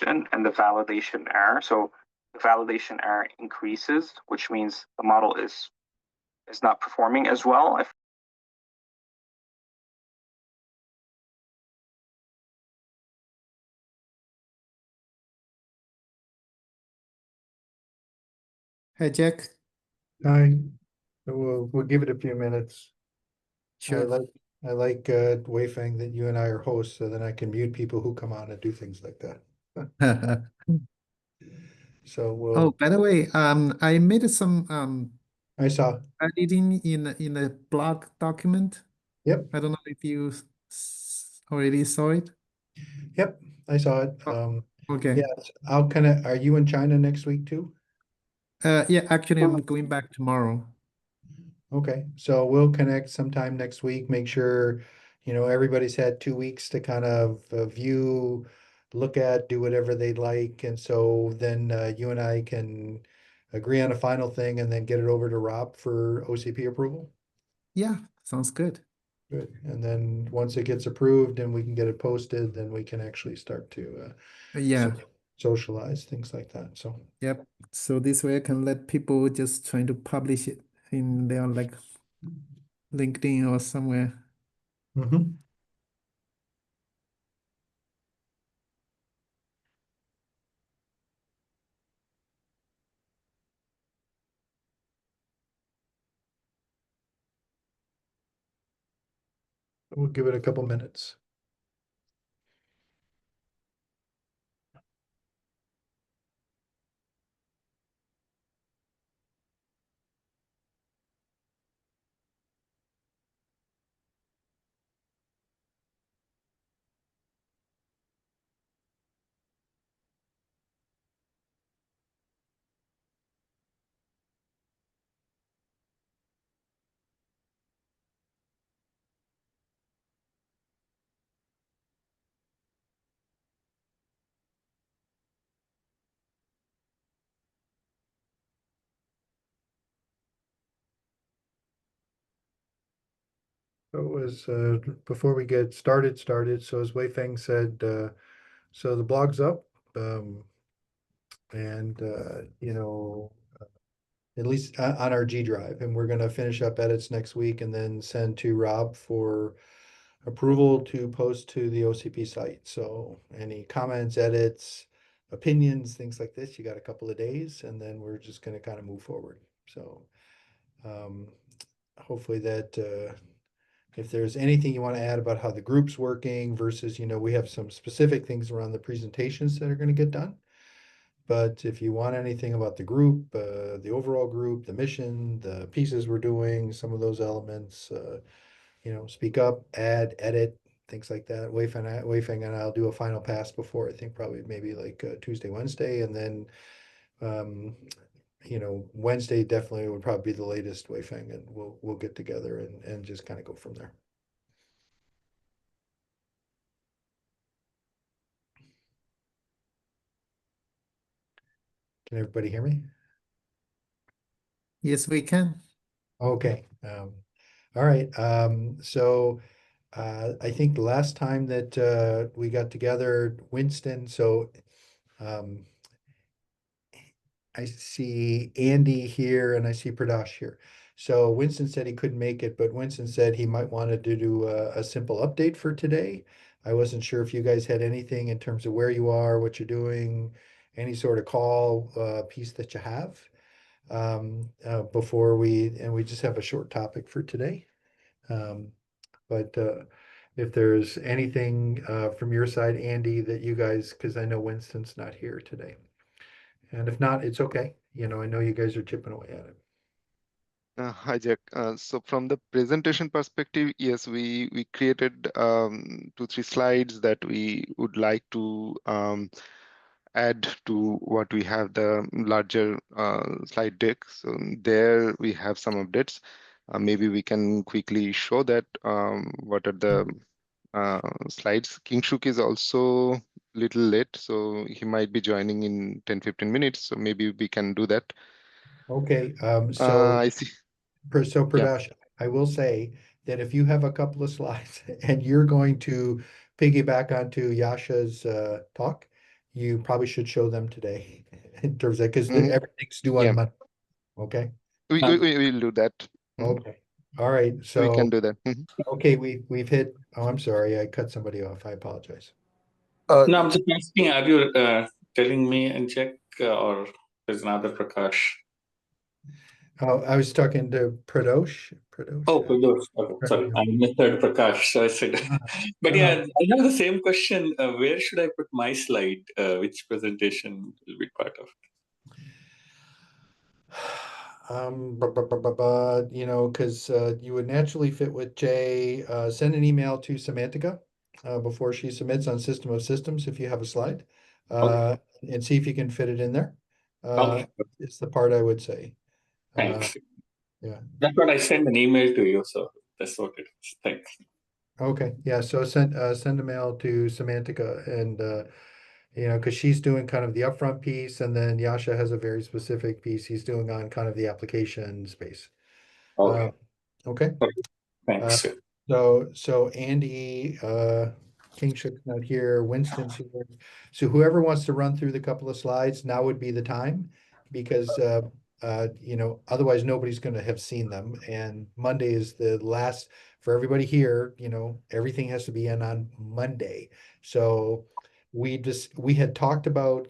validation and the validation error. So the validation error increases, which means the model is not performing as well. Hey, Jack. Hi. We'll give it a few minutes. Sure. I like Wayfang that you and I are hosts, so then I can mute people who come on and do things like that. So Oh, by the way, I made some I saw. editing in a blog document. Yep. I don't know if you already saw it. Yep. I saw it. Okay. Yeah. Are you in China next week too? Yeah, actually, I'm going back tomorrow. Okay. So we'll connect sometime next week. Make sure, everybody's had 2 weeks to kind of view, look at, do whatever they'd like. And so then you and I can agree on a final thing and then get it over to Rob for OCP approval. Yeah, sounds good. Good. And then once it gets approved and we can get it posted, then we can actually start to Yeah. socialize things like that. So Yep. So this way I can let people just trying to publish it in their like LinkedIn or somewhere. mhm. We'll give it a couple minutes. So it was before we get started. So as Weifeng said, so the blog's up, and at least on our G drive, and we're going to finish up edits next week and then send to Rob for approval to post to the OCP site. So any comments, edits, opinions, things like this, you got a couple of days, and then we're just going to kind of move forward. So um, hopefully that if there's anything you want to add about how the group's working versus, we have some specific things around the presentations that are going to get done. But if you want anything about the group, the overall group, the mission, the pieces we're doing, some of those elements, speak up, add, edit, things like that. Weifeng and I'll do a final pass before, I think probably maybe like Tuesday, Wednesday, and then Wednesday definitely would probably be the latest, Weifeng, and we'll get together and just kind of go from there. Can everybody hear me? Yes, we can. Okay. All right. So I think the last time that we got together, Winston, so um, I see Andy here and I see Pradosh here. So Winston said he couldn't make it, but Winston said he might wanted to do a simple update for today. I wasn't sure if you guys had anything in terms of where you are, what you're doing, any sort of call piece that you have before we just have a short topic for today. But if there's anything from your side, Andy, that you guys, because I know Winston's not here today. And if not, it's okay. I know you guys are chipping away at it. Hi, Jack. So from the presentation perspective, yes, we created 2, 3 slides that we would like to add to what we have the larger slide deck. So there we have some updates. Maybe we can quickly show that what are the slides. Kingshuk is also little late, so he might be joining in 10-15 minutes. So maybe we can do that. Okay. I see. So Yeah. Pradosh, I will say that if you have a couple of slides and you're going to piggyback onto Yasha's talk, you probably should show them today in terms of, because Mhm. everything's due on Yeah. Monday. Okay, We will do that. Mhm. okay, all right, We so, can do that. Mhm. okay, we've hit, oh, I'm sorry, I cut somebody off, I apologize. No, I'm just asking, are you telling me and check or there's another Prakash? Oh, I was talking to Pradosh. Oh, Pradosh. Okay, sorry, I misheard Prakash. So I said, but yeah, I have the same question. Where should I put my slide? Which presentation will be part of? You know, because you would naturally fit with Jay. Send an email to Semantica before she submits on System of Systems if you have a slide, Okay. and see if you can fit it in there. Okay. It's the part I would say. Thanks. Yeah. That's what I sent an email to you, so that's what it is. Thanks. Okay. Yeah. So send a mail to Semantica, and you know, because she's doing kind of the upfront piece, and then Yasha has a very specific piece he's doing on kind of the application space. Okay. Okay. Thanks. So Andy, Kingship's not here, Winston's here. So whoever wants to run through the couple of slides, now would be the time. Because, you know, otherwise nobody's gonna have seen them. And Monday is the last, for everybody here, you know, everything has to be in on Monday. So we had talked about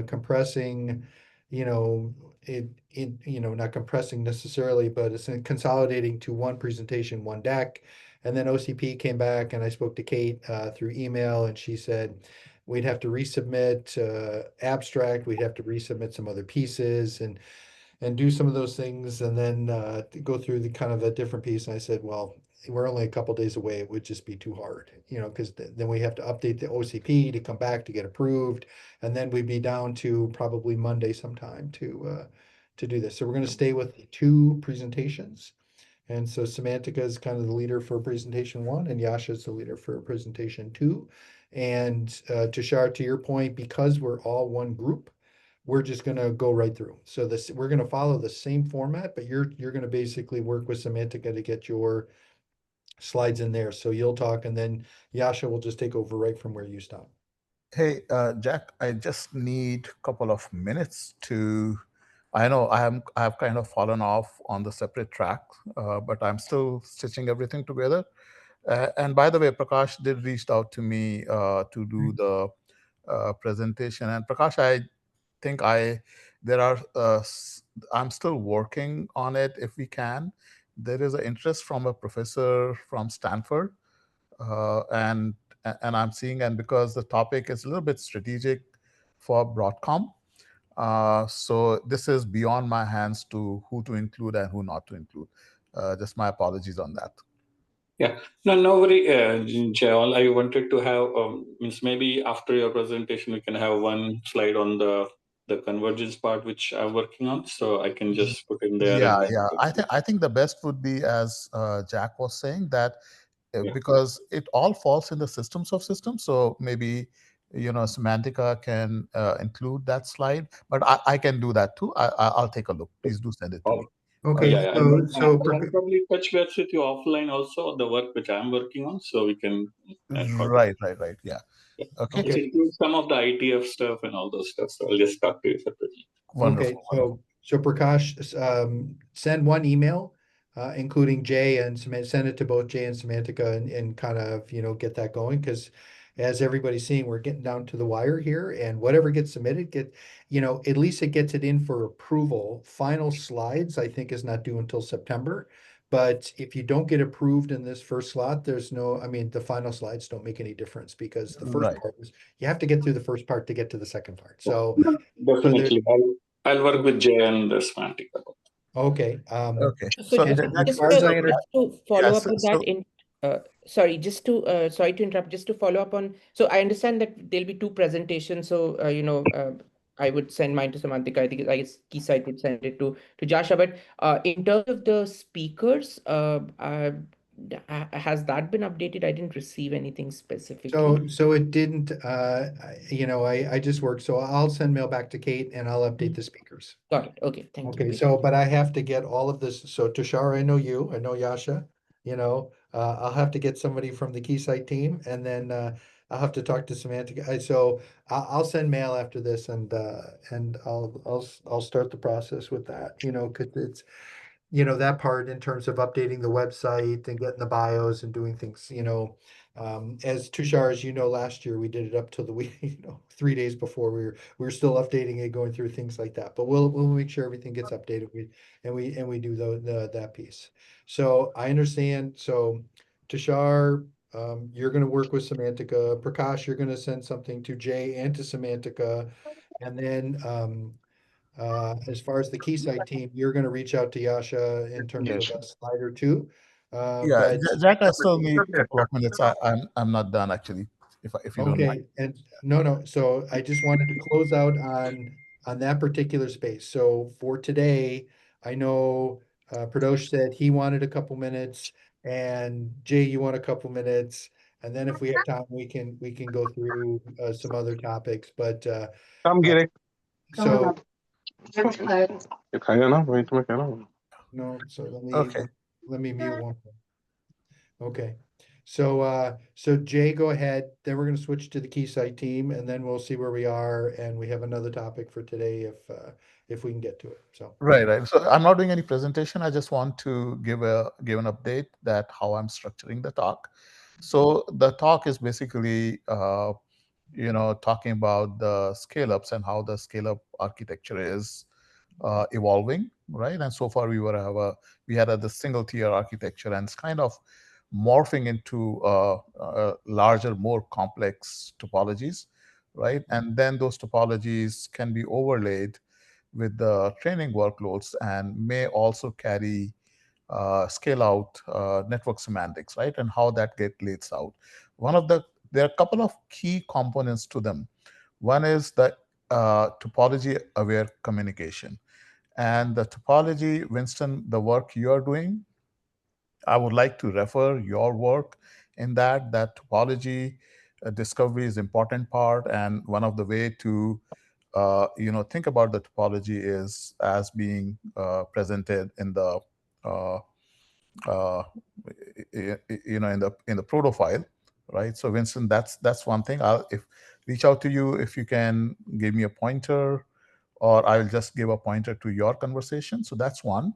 compressing, you know, you know, not compressing necessarily, but it's consolidating to one presentation, one deck. And then OCP came back and I spoke to Kate through email, and she said we'd have to resubmit abstract, we'd have to resubmit some other pieces and do some of those things, and then go through the kind of a different piece. And I said, well, we're only a couple days away. It would just be too hard, you know, because then we have to update the OCP to come back to get approved, and then we'd be down to probably Monday sometime to do this. So we're going to stay with the two presentations. And so Semantica is kind of the leader for presentation one, and Yasha is the leader for presentation two. And Tushar, to your point, because we're all one group, we're just going to go right through. So this, we're going to follow the same format, but you're going to basically work with Semantica to get your slides in there. So you'll talk, and then Yasha will just take over right from where you stop. Hey, Jack, I just need a couple of minutes to, I know I have kind of fallen off on the separate track, but I'm still stitching everything together. And by the way, Prakash did reach out to me to do the presentation. And Prakash, I think I'm still working on it if we can. There is an interest from a professor from Stanford, and I'm seeing, and because the topic is a little bit strategic for Broadcom, so this is beyond my hands to who to include and who not to include. Just my apologies on that. Yeah, no worry, Jay. All I wanted to have means maybe after your presentation, we can have one slide on the convergence part, which I'm working on, so I can just put in there. Yeah, and then yeah. I think the best would be, as Jack was saying, that Yeah. because it all falls in the systems of systems. So maybe, you know, Semantica can include that slide, but I can do that too. I'll take a look. Please do send it to me. Okay, Yeah, and then, so I'll probably touch base with you offline also, the work which I'm working on, so we can. Right. Yeah. Yeah. Okay. It includes some of the ITF stuff and all those stuff, so I'll just talk to you separately. Wonderful. Okay, so Prakash, send one email, including Jay, and send it to both Jay and Semantica, and kind of, you know, get that going, because as everybody's seeing, we're getting down to the wire here, and whatever gets submitted, you know, at least it gets it in for approval. Final slides, I think, is not due until September. But if you don't get approved in this first slot, there's no, I mean, the final slides don't make any difference, because the first Right. part is, you have to get through the first part to get to the second part. So, Definitely, I'll work with Jay and the Semantic. okay. Okay. So and just as I to follow up on so- that, sorry, just to sorry to interrupt, just to follow up on. So I understand that there'll be two presentations. So you know, I would send mine to Samantika. I guess Keysight would send it to Jasha. But in terms of the speakers, has that been updated? I didn't receive anything specifically. So it didn't, you know, I just worked, so I'll send mail back to Kate and I'll update the speakers. Got it. Okay, thank you. Okay, so, but I have to get all of this, so Tushar, I know you, I know Yasha, you know, I'll have to get somebody from the Keysight team, and then I'll have to talk to Semantica. So I'll send mail after this, and I'll start the process with that. Because it's that part in terms of updating the website and getting the bios and doing things. As Tushar, as last year we did it up till the week, 3 days before we were still updating it, going through things like that. But we'll make sure everything gets updated. We do that piece. So I understand. So Tushar, you're going to work with Semantica. Prakash, you're going to send something to Jay and to Semantica, and then as far as the Keysight team, you're going to reach out to Yasha in terms of Yes. a slide or two. Yeah, But Jack, I still need a couple of minutes. I'm not done actually, if you don't mind. okay, and no. So I just wanted to close out on that particular space. So for today, I know Pradosh said he wanted a couple minutes, and Jay, you want a couple minutes, and then if we have time, we can go through some other topics. But Come get it. so Hang on, wait to make it. no, so Okay. let me mute one. Okay, so Jay, go ahead. Then we're going to switch to the Keysight team, and then we'll see where we are. And we have another topic for today if we can get to it. So Right. So I'm not doing any presentation. I just want to give an update that how I'm structuring the talk. So the talk is basically talking about the scale ups and how the scale up architecture is evolving, right? And so far we had the single tier architecture, and it's kind of morphing into larger, more complex topologies, right? And then those topologies can be overlaid with the training workloads and may also carry scale out network semantics, right? And how that gets laid out. There are a couple of key components to them. One is the topology aware communication. And the topology, Winston, the work you're doing, I would like to refer your work in that topology discovery is important part. And one of the way to think about the topology is as being presented in the in the proto file, right? So Winston, that's one thing. I'll reach out to you if you can give me a pointer, or I'll just give a pointer to your conversation. So that's one.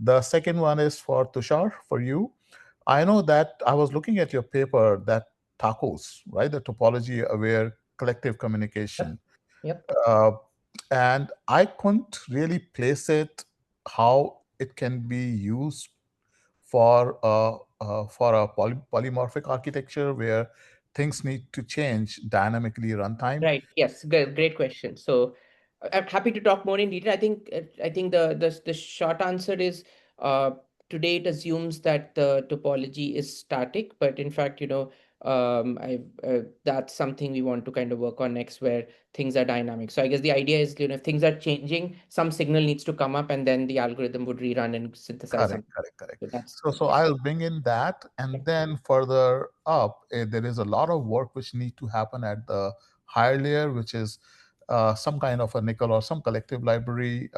The second one is for Tushar, for you. I know that I was looking at your paper that tacos, right? The topology aware collective communication. Yep. And I couldn't really place it how it can be used for a polymorphic architecture where things need to change dynamically runtime. Right. Yes. Great question. So I'm happy to talk more in detail. I think the short answer is today it assumes that the topology is static, but in fact, that's something we want to kind of work on next, where things are dynamic. So I guess the idea is, if things are changing, some signal needs to come up, and then the algorithm would rerun and synthesize something. Correct. So that's So I'll bring in that, and then further up, there is a lot of work which need to happen at the higher layer, which is some kind of a nickel or some collective library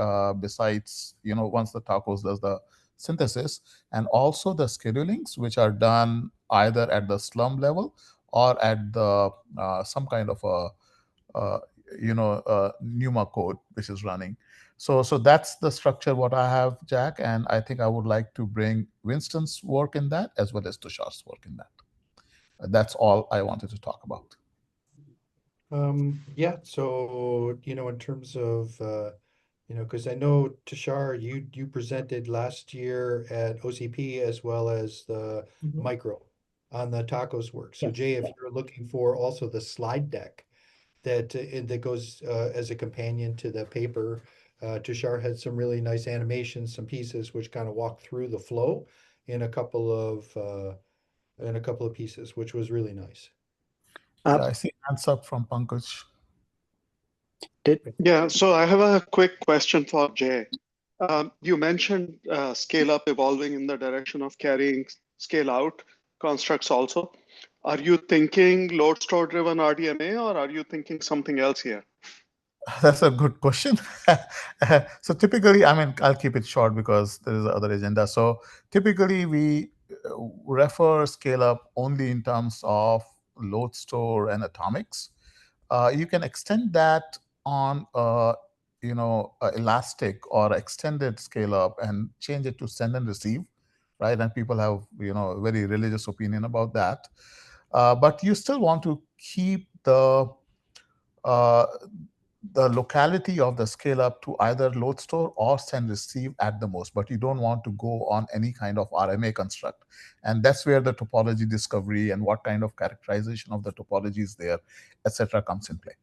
besides, once the tacos does the synthesis, and also the schedulings, which are done either at the slum level or at the some kind of a NUMA code which is running. So that's the structure what I have, Jack, and I think I would like to bring Winston's work in that as well as Tushar's work in that. That's all I wanted to talk about. yeah, so in terms of because I know Tushar, you presented last year at OCP as well as the micro on the tacos work. So Yes. Jay, if you're looking for also the slide deck that goes as a companion to the paper, Tushar had some really nice animations, some pieces which kind of walk through the flow in a couple of pieces, which was really nice. Yeah, I see hands up from Pankaj. Yeah, so I have a quick question for Jay. You mentioned scale up evolving in the direction of carrying scale out constructs also. Are you thinking load store driven RDMA, or are you thinking something else here? That's a good question. So typically, I'll keep it short because there is other agenda. So typically we refer scale up only in terms of load store and atomics, you can extend that on elastic or extended scale up and change it to send and receive, right? And people have a very religious opinion about that, but you still want to keep the locality of the scale up to either load store or send receive at the most, but you don't want to go on any kind of RMA construct. And that's where the topology discovery and what kind of characterization of the topology is there, etc., comes in play.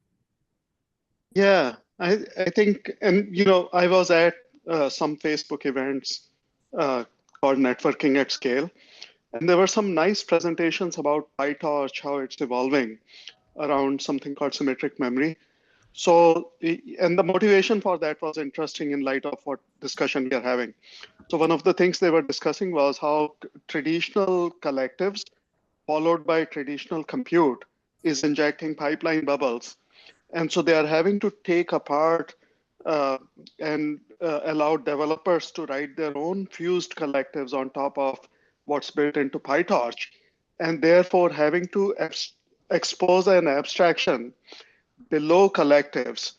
Yeah, I think, and I was at some Facebook events called Networking at Scale, and there were some nice presentations about PyTorch, how it's evolving around something called symmetric memory. So, and the motivation for that was interesting in light of what discussion we are having. So one of the things they were discussing was how traditional collectives followed by traditional compute is injecting pipeline bubbles. And so they are having to take apart and allow developers to write their own fused collectives on top of what's built into PyTorch, and therefore having to expose an abstraction below collectives,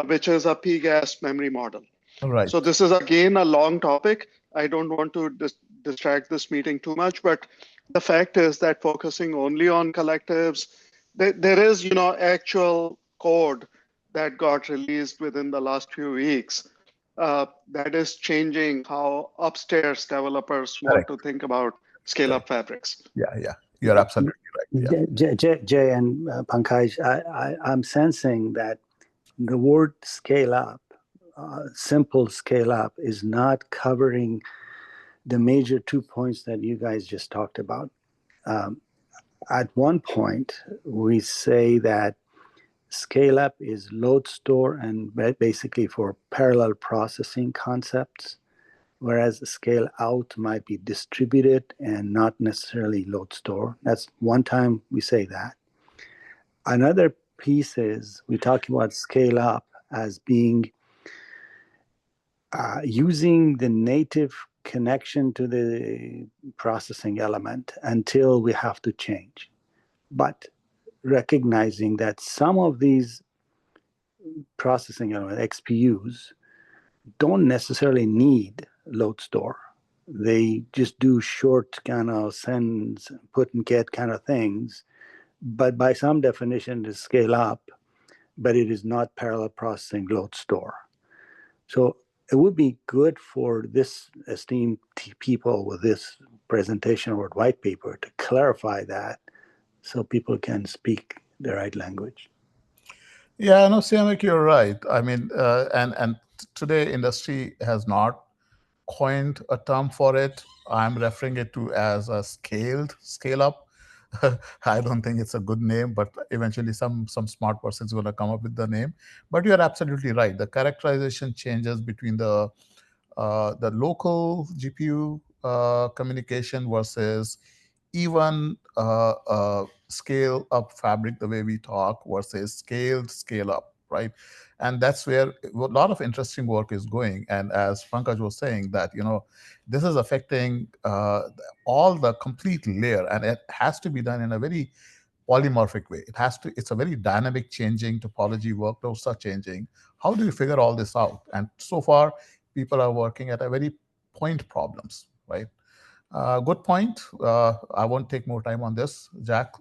which is a PGAS memory model. Right. So this is again a long topic. I don't want to distract this meeting too much, but the fact is that focusing only on collectives, there is actual code that got released within the last few weeks that is changing how upstairs developers want to think about scale-up fabrics. Yeah, you're absolutely right. Yeah. Jay and Pankaj, I'm sensing that the word scale up, simple scale up, is not covering the major 2 points that you guys just talked about. At one point, we say that scale up is load store and basically for parallel processing concepts, whereas scale out might be distributed and not necessarily load store. That's one time we say that. Another piece is we talk about scale up as being using the native connection to the processing element until we have to change. But recognizing that some of these processing element XPUs don't necessarily need load store. They just do short kind of sends, put and get kind of things. But by some definition, it is scale up, but it is not parallel processing load store. So it would be good for this esteemed people with this presentation or white paper to clarify that so people can speak the right language. Yeah, no, Siamak, you're right. I mean, and today industry has not coined a term for it. I'm referring it to as a scale up. I don't think it's a good name, but eventually some smart person is going to come up with the name. But you're absolutely right. The characterization changes between the local GPU communication versus even scale up fabric, the way we talk, versus scale up, right? And that's where a lot of interesting work is going. And as Pankaj was saying, that this is affecting all the complete layer, and it has to be done in a very polymorphic way. It's a very dynamic changing topology, workloads are changing. How do you figure all this out? And so far, people are working at a very point problems, right? Good point. I won't take more time on this. Jack,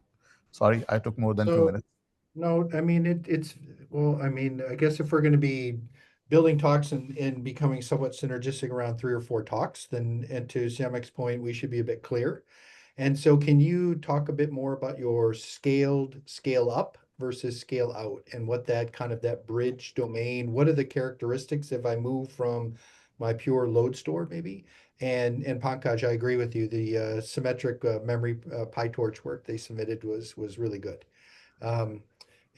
sorry, I took more than 2 minutes. No, I mean, well, I mean, I guess if we're going to be building talks and becoming somewhat synergistic around 3 or 4 talks, then, and to Siamak's point, we should be a bit clear. And so can you talk a bit more about your scale up versus scale out, and what that kind of that bridge domain, what are the characteristics if I move from my pure load store maybe? And Pankaj, I agree with you. The symmetric memory PyTorch work they submitted was really good.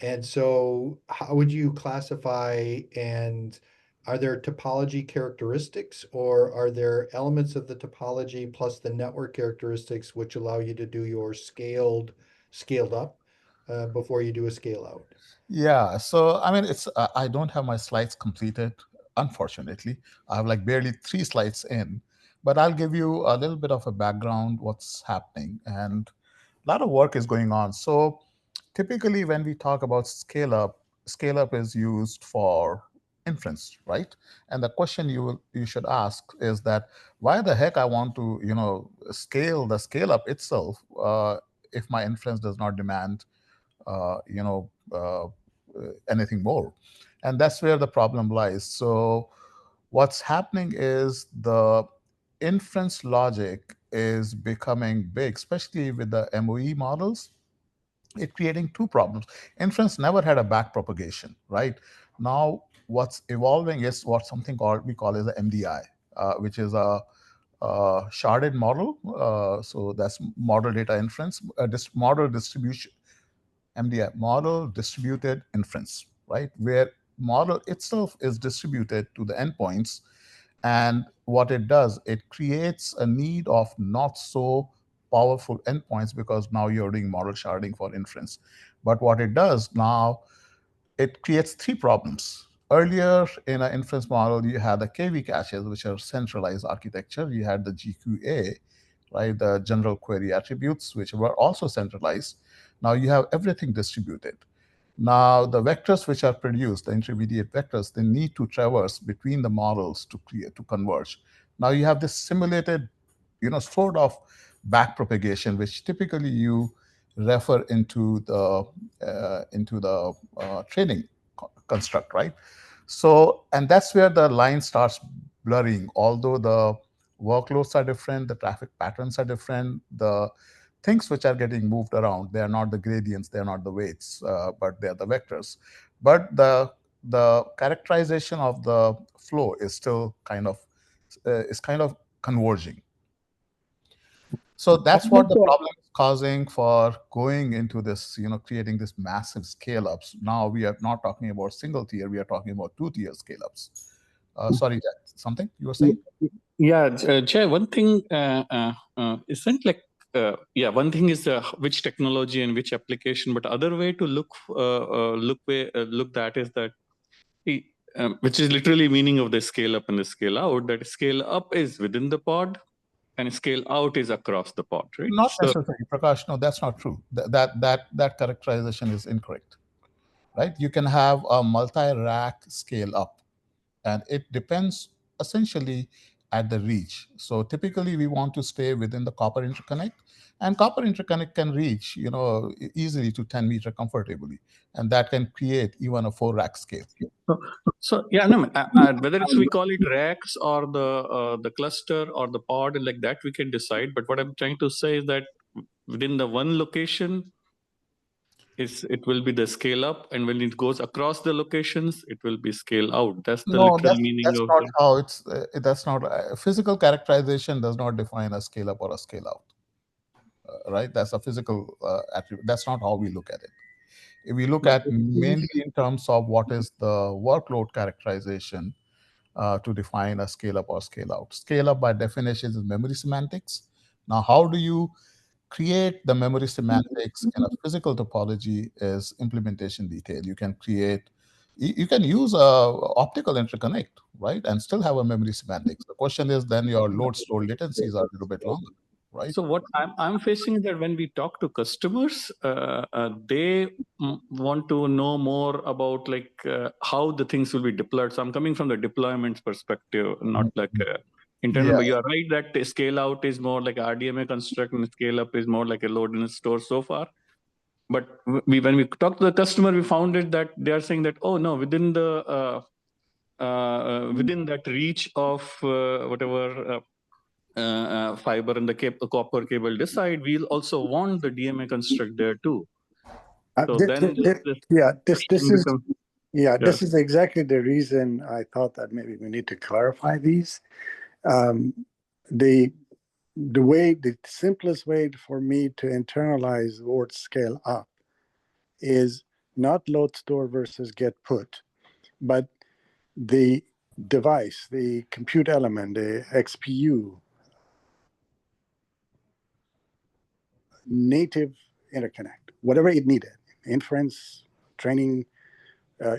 And so how would you classify, and are there topology characteristics, or are there elements of the topology plus the network characteristics which allow you to do your scaled up before you do a scale out? Yeah, so I mean, I don't have my slides completed, unfortunately. I have like barely 3 slides in, but I'll give you a little bit of a background what's happening. And lot of work is going on. So typically when we talk about scale up is used for inference, right? And the question you should ask is that why the heck I want to scale the scale up itself if my inference does not demand anything more. And that's where the problem lies. So what's happening is the inference logic is becoming big, especially with the MOE models. It's creating two problems. Inference never had a back propagation, right? Now what's evolving is something we call as a MDI, which is a sharded model. So that's model data inference, this model distribution, MDI, model distributed inference, right? Where model itself is distributed to the endpoints. And what it does, it creates a need of not so powerful endpoints because now you're doing model sharding for inference. But what it does now, it creates three problems. Earlier in an inference model, you had the KV caches, which are centralized architecture. You had the GQA, right, the general query attributes, which were also centralized. Now you have everything distributed. Now the vectors which are produced, the intermediate vectors, they need to traverse between the models to converge. Now you have this simulated, sort of back propagation, which typically you refer into the training construct, right? So, and that's where the line starts blurring. Although the workloads are different, the traffic patterns are different, the things which are getting moved around, they are not the gradients, they are not the weights, but they are the vectors. But the characterization of the flow is still kind of converging. So that's what the problem is causing for going into this, creating this massive scale-ups. Now we are not talking about single tier, we are talking about two-tier scale-ups. Sorry, Jack, something you were saying? Yeah, Jay, one thing isn't like, one thing is which technology and which application, but other way to look that is that, which is literally meaning of the scale up and the scale out, that scale up is within the pod and scale out is across the pod, right? Not necessarily, Prakash. No, that's not true. That characterization is incorrect, right? You can have a multi-rack scale up, and it depends essentially at the reach. So typically we want to stay within the copper interconnect, and copper interconnect can reach, easily to 10 meter comfortably, and that can create even a 4-rack scale. So yeah, no, whether it's we call it racks or the cluster or the pod like that, we can decide. But what I'm trying to say is that within the one location, it will be the scale up, and when it goes across the locations, it will be scale out. That's the literal meaning that's of not the... how it's. That's not physical characterization does not define a scale up or a scale out. Right? That's a physical attribute. That's not how we look at it. If we look at mainly in terms of what is the workload characterization to define a scale up or scale out. Scale up by definition is memory semantics. Now, how do you create the memory semantics in a physical topology is implementation detail. You can create, you can use a optical interconnect, right, and still have a memory semantics. The question is then your load store latencies are a little bit longer, right? So what I'm facing is that when we talk to customers, they want to know more about like how the things will be deployed. So I'm coming from the deployment perspective, not like internal. Yeah. But you are right that scale out is more like RDMA construct, and scale up is more like a load and store so far. But when we talk to the customer, we found it that they are saying that, oh no, within the within that reach of whatever. Fiber and the copper cable decide, we'll also want the DMA construct there too. So this is exactly the reason I thought that maybe we need to clarify these. The simplest way for me to internalize the word scale up is not load store versus get put, but the device, the compute element, the XPU, native interconnect, whatever it needed, inference, training,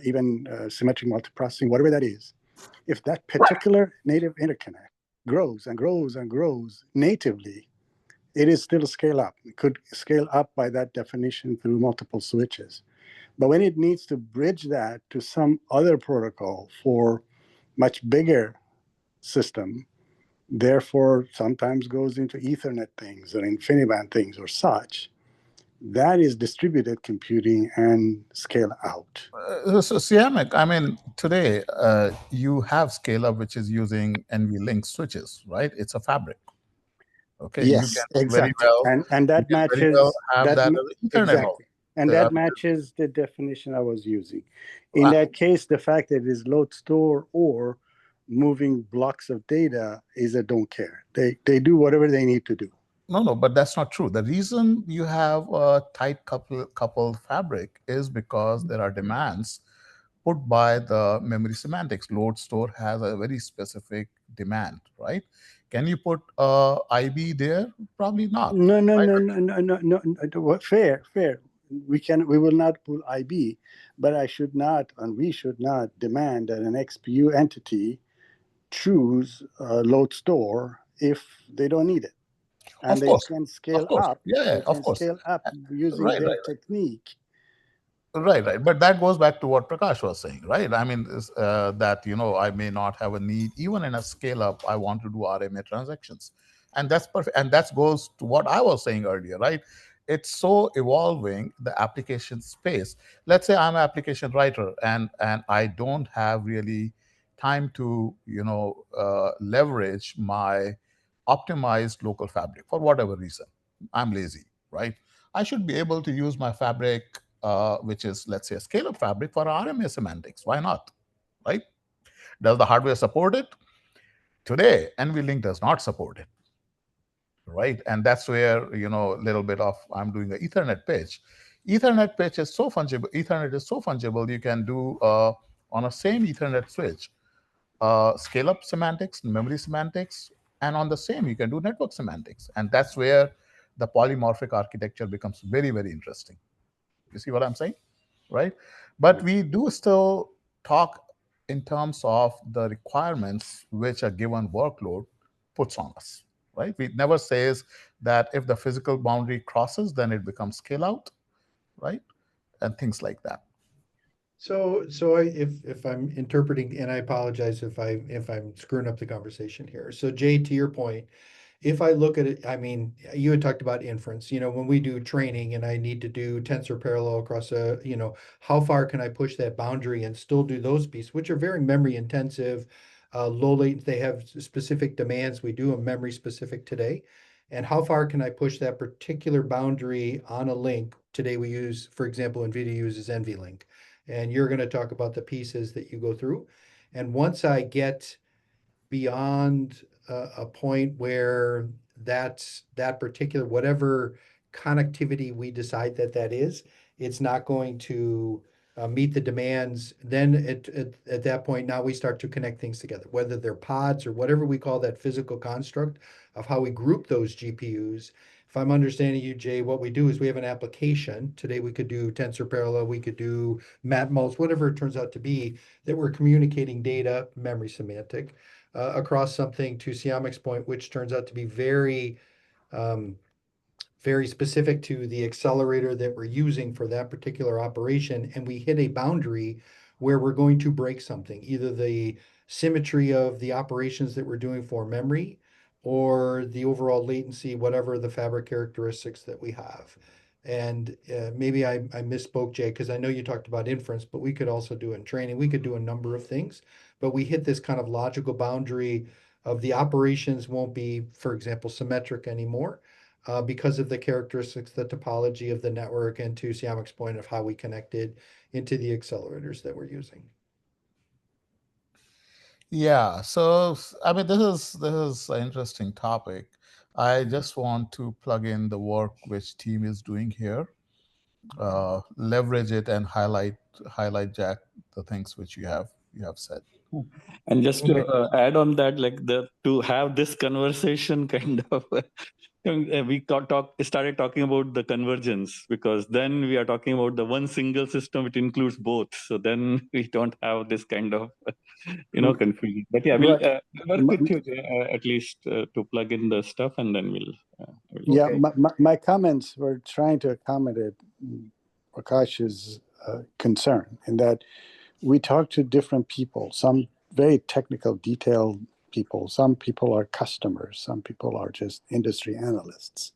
even symmetric multiprocessing, whatever that is. If that particular native interconnect grows and grows and grows natively, it is still scale up. It could scale up by that definition through multiple switches. But when it needs to bridge that to some other protocol for much bigger system, therefore sometimes goes into Ethernet things or InfiniBand things or such, that is distributed computing and scale out. So Siamak, I mean, today you have scale up, which is using NVLink switches, right? It's a fabric. Okay, you Yes, can exactly. very well, And that you can very matches well have that that as an Ethernet exactly. hole. And that matches the definition I was using. In that case, the fact that it is load store or moving blocks of data is a don't care. They do whatever they need to do. No, but that's not true. The reason you have a tight coupled fabric is because there are demands put by the memory semantics. Load store has a very specific demand, right? Can you put IB there? Probably not. No. Fair. We will not put IB, but I should not, and we should not demand that an XPU entity choose load store if they don't need it. And Of they course. can scale Of course. up. Yeah, They of can course. scale up using their technique. Right. But that goes back to what Prakash was saying, right? I mean, that, I may not have a need, even in a scale up, I want to do RMA transactions. And that's perfect. And that goes to what I was saying earlier, right? It's so evolving, the application space. Let's say I'm an application writer and I don't have really time to, leverage my optimized local fabric for whatever reason. I'm lazy, right? I should be able to use my fabric, which is, let's say, a scale-up fabric for RMA semantics. Why not, right? Does the hardware support it? Today, NVLink does not support it, right? And that's where, a little bit of, I'm doing an Ethernet pitch. Ethernet pitch is so fungible. Ethernet is so fungible. You can do on a same Ethernet switch, scale-up semantics, memory semantics, and on the same, you can do network semantics. And that's where the polymorphic architecture becomes very, very interesting. You see what I'm saying? Right? But we do still talk in terms of the requirements which a given workload puts on us, right? We never says that if the physical boundary crosses, then it becomes scale out, right? And things like that. So if I'm interpreting, and I apologize if I'm screwing up the conversation here. So Jay, to your point, if I look at it, I mean, you had talked about inference, when we do training and I need to do tensor parallel across how far can I push that boundary and still do those pieces, which are very memory intensive, low latency, they have specific demands. We do them memory specific today. And how far can I push that particular boundary on a link? Today we use, for example, NVIDIA uses NVLink. And you're going to talk about the pieces that you go through. And once I get beyond a point where that particular, whatever connectivity we decide that is, it's not going to meet the demands, then at that point, now we start to connect things together, whether they're pods or whatever we call that physical construct of how we group those GPUs. If I'm understanding you, Jay, what we do is we have an application. Today we could do tensor parallel, we could do matmults, whatever it turns out to be, that we're communicating data, memory semantic, across something, to Siamak's point, which turns out to be very, very specific to the accelerator that we're using for that particular operation. And we hit a boundary where we're going to break something, either the symmetry of the operations that we're doing for memory or the overall latency, whatever the fabric characteristics that we have. And maybe I misspoke, Jay, because I know you talked about inference, but we could also do it in training. We could do a number of things, but we hit this kind of logical boundary of the operations won't be, for example, symmetric anymore because of the characteristics, the topology of the network, and to Siamak's point of how we connected into the accelerators that we're using. Yeah, so I mean, this is an interesting topic. I just want to plug in the work which team is doing here, leverage it and highlight, Jack, the things which you have said. And just to add on that, like to have this conversation kind of We started talking about the convergence, because then we are talking about the one single system which includes both. So then we don't have this kind of confusion. But yeah, we'll work with you at least to plug in the stuff, and then we'll. Yeah, Okay. my comments were trying to accommodate Prakash's concern in that we talk to different people, some very technical, detailed people. Some people are customers. Some people are just industry analysts.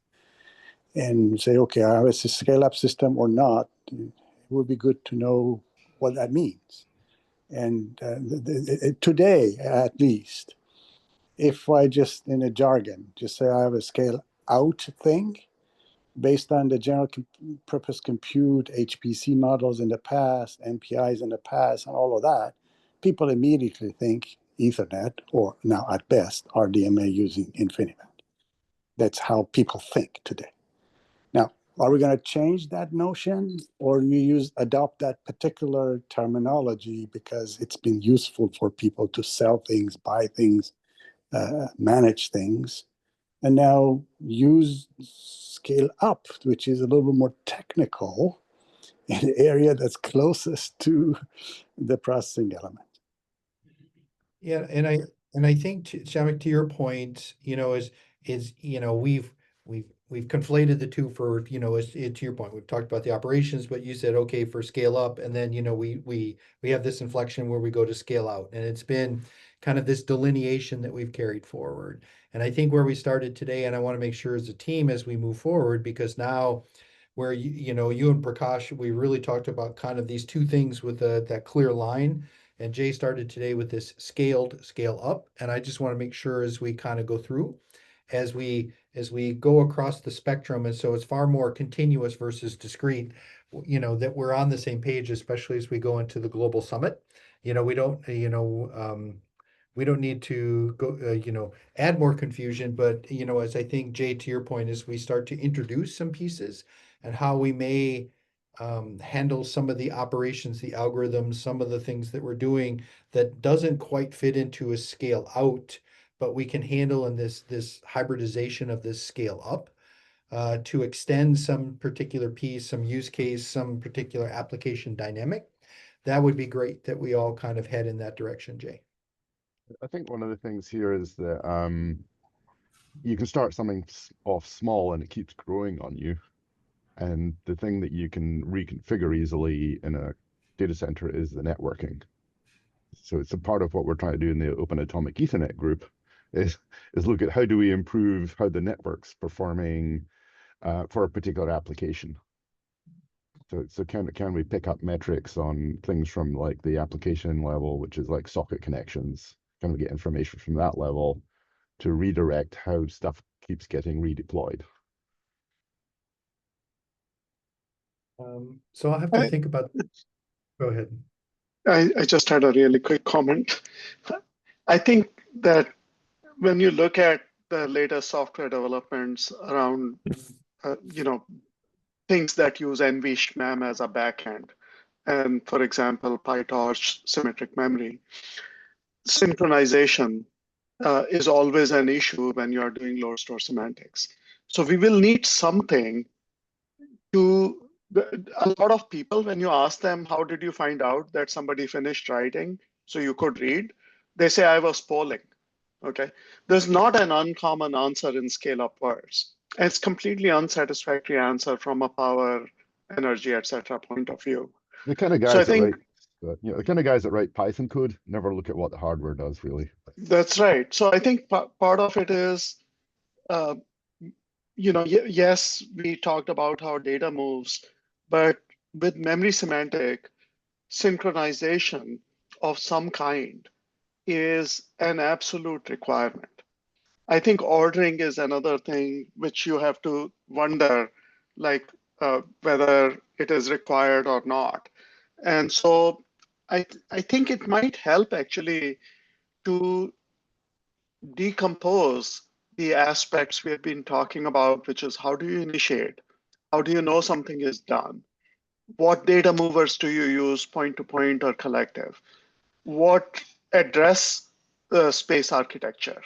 And say, okay, I have a scale-up system or not. It would be good to know what that means. And today, at least, if I just, in a jargon, just say I have a scale-out thing, based on the general purpose compute, HPC models in the past, MPIs in the past, and all of that, people immediately think Ethernet, or now at best, RDMA using InfiniBand. That's how people think today. Now, are we going to change that notion, or you adopt that particular terminology because it's been useful for people to sell things, buy things, manage things, and now use scale up, which is a little bit more technical in the area that's closest to the processing element? Yeah, and I think, Shamik, to your point, is we've conflated the two for, to your point, we've talked about the operations, but you said, okay, for scale up, and then, we have this inflection where we go to scale out, and it's been kind of this delineation that we've carried forward. And I think where we started today, and I want to make sure as a team as we move forward, because now where you and Prakash, we really talked about kind of these two things with that clear line. And Jay started today with this scale up. And I just want to make sure as we kind of go through, as we go across the spectrum, and so it's far more continuous versus discrete, that we're on the same page, especially as we go into the global summit. We don't, we don't need to go, add more confusion, but, as I think, Jay, to your point, as we start to introduce some pieces and how we may handle some of the operations, the algorithms, some of the things that we're doing that doesn't quite fit into a scale out, but we can handle in this hybridization of this scale up to extend some particular piece, some use case, some particular application dynamic. That would be great that we all kind of head in that direction, Jay. I think one of the things here is that you can start something off small and it keeps growing on you. And the thing that you can reconfigure easily in a data center is the networking. So it's a part of what we're trying to do in the Open Atomic Ethernet group is look at how do we improve how the network's performing for a particular application. So can we pick up metrics on things from like the application level, which is like socket connections? Can we get information from that level to redirect how stuff keeps getting redeployed? So I'll have to think about. Go ahead. I just had a really quick comment. I think that when you look at the latest software developments around, things that use NVSHMEM as a backend, and for example, PyTorch symmetric memory, synchronization is always an issue when you are doing load store semantics. So we will need something to. A lot of people, when you ask them, how did you find out that somebody finished writing so you could read? They say, I was polling. Okay. There's not an uncommon answer in scale-up words. It's completely unsatisfactory answer from a power, energy, etc. point of view. The kind of guys So I think the kind of guys that write Python code never look at what the hardware does, really. That's right. So I think part of it is, yes, we talked about how data moves, but with memory semantic, synchronization of some kind is an absolute requirement. I think ordering is another thing which you have to wonder, like whether it is required or not. And so I think it might help actually to decompose the aspects we have been talking about, which is how do you initiate? How do you know something is done? What data movers do you use, point-to-point or collective? What address space architecture?